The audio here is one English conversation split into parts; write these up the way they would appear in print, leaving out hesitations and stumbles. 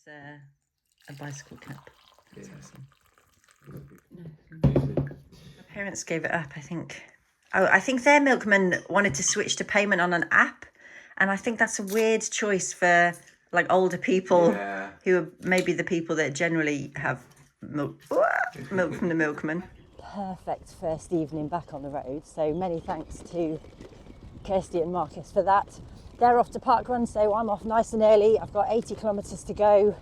a bicycle cap. That's awesome. Easy. My parents gave it up, I think. Oh, I think their milkman wanted to switch to payment on an app, and I think that's a weird choice for like older people who are maybe the people that generally have milk from the milkman. Perfect first evening back on the road, so many thanks to Kirsty and Marcus for that. They're off to park run, so I'm off nice and early. I've got 80 kilometres to go,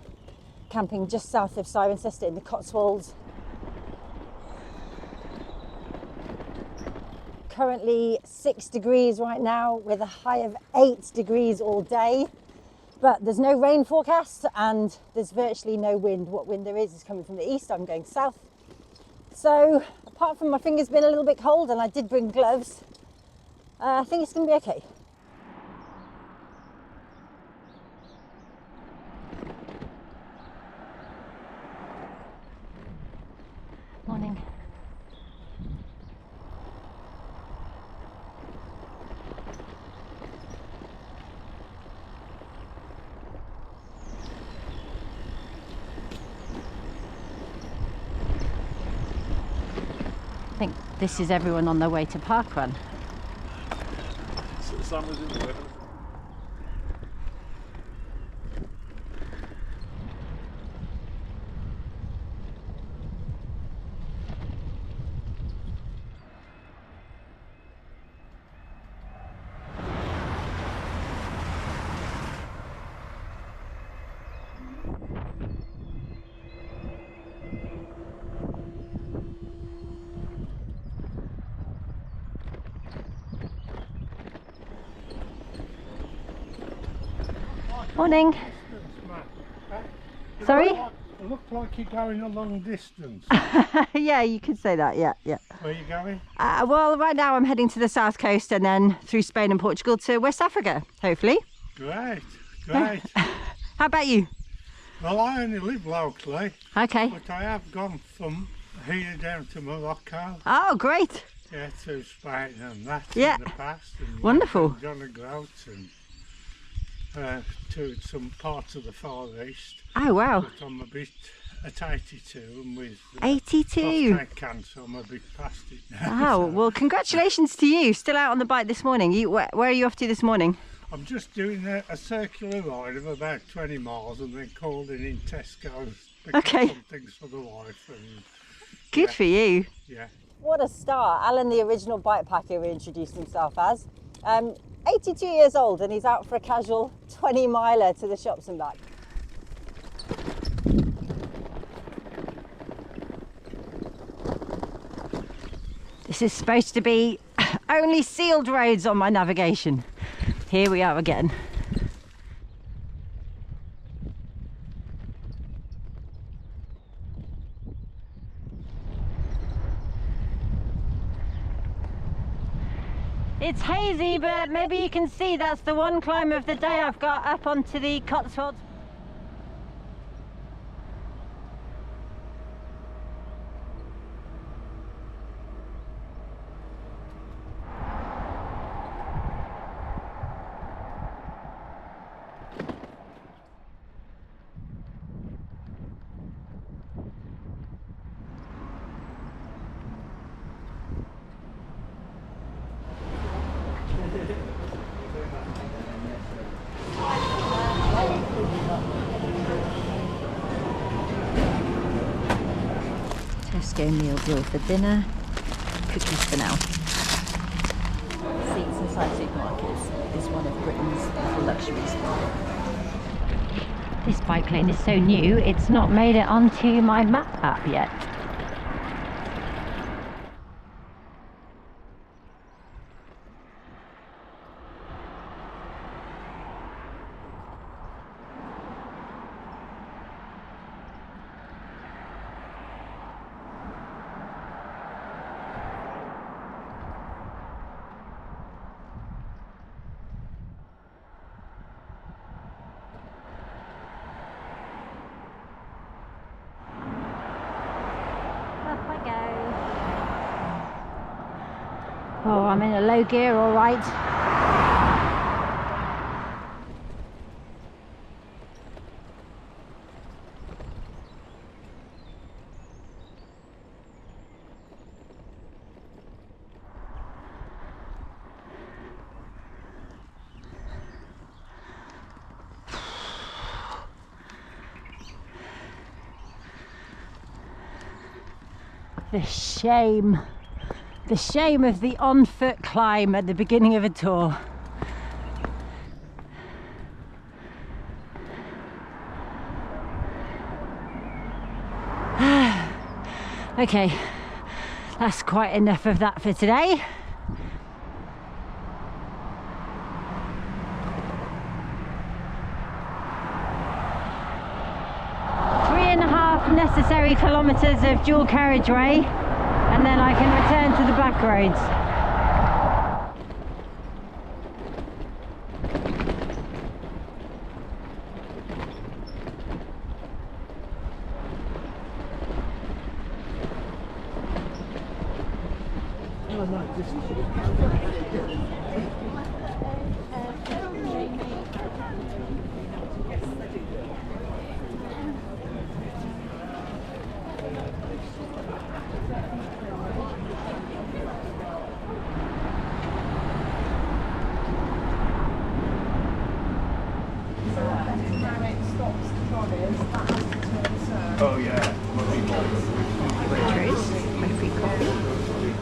camping just south of Cirencester in the Cotswolds. Currently 6 degrees right now with a high of 8 degrees all day, but there's no rain forecast and there's virtually no wind. What wind there is coming from the east. I'm going south. So apart from my fingers being a little bit cold, and I did bring gloves, I think it's going to be okay. Morning. I think this is everyone on their way to park run. So the sun was in the weather. Morning. Sorry? It looked like you're going a long distance. Yeah, you could say that, yeah. Where are you going? Well, right now I'm heading to the south coast and then through Spain and Portugal to West Africa, hopefully. Great. How about you? Well, I only live locally. Okay. But I have gone from here down to Morocco. Oh, great. Yeah, to Spain and that Yeah. in the past. And Wonderful. Gonna go out and to some parts of the Far East. Oh, wow. But I'm a bit at 82 and with 82. prostate cancer, I'm a bit past it now. Oh, well, congratulations to you. Still out on the bike this morning. Where are you off to this morning? I'm just doing a circular ride of about 20 miles and then calling in Tesco, pick up some things for the wife. And, Good for you. Yeah. What a start. Alan, the original bikepacker, introduced himself as. 82 years old, and he's out for a casual 20 miler to the shops and back. This is supposed to be only sealed roads on my navigation. Here we are again. It's hazy, but maybe you can see that's the one climb of the day I've got up onto the Cotswolds. Tesco meal deal for dinner, cookies for now. Seats inside supermarkets is one of Britain's little luxuries. This bike lane is so new, it's not made it onto my map app yet. Oh, I'm in a low gear, all right. The shame of the on-foot climb at the beginning of a tour. Okay, that's quite enough of that for today. Necessary kilometres of dual carriageway, and then I can return to the back roads. Oh yeah. Waitrose, my free coffee.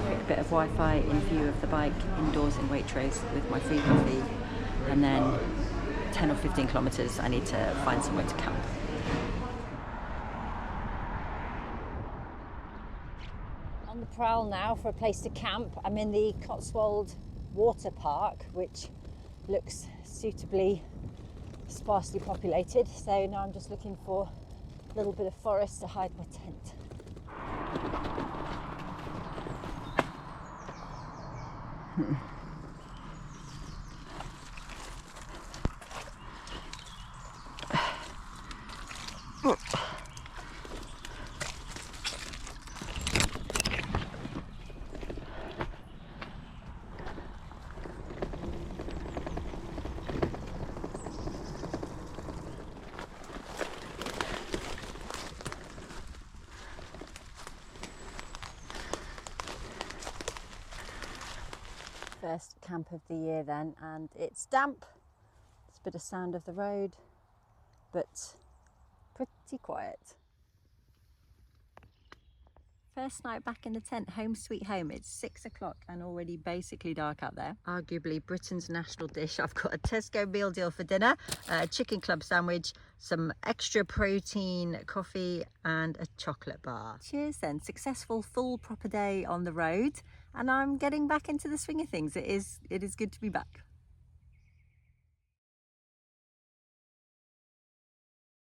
Quick bit of Wi-Fi in view of the bike indoors in Waitrose with my free coffee, and then 10 or 15 kilometres I need to find somewhere to camp. On the prowl now for a place to camp. I'm in the Cotswold Water Park, which looks suitably sparsely populated, so now I'm just looking for a little bit of forest to hide my tent. First camp of the year then, and it's damp. There's a bit of sound of the road, but pretty quiet. First night back in the tent, home sweet home. It's 6 o'clock and already basically dark out there. Arguably Britain's national dish. I've got a Tesco meal deal for dinner, a chicken club sandwich, some extra protein coffee and a chocolate bar. Cheers then. Successful full proper day on the road, and I'm getting back into the swing of things. It is good to be back.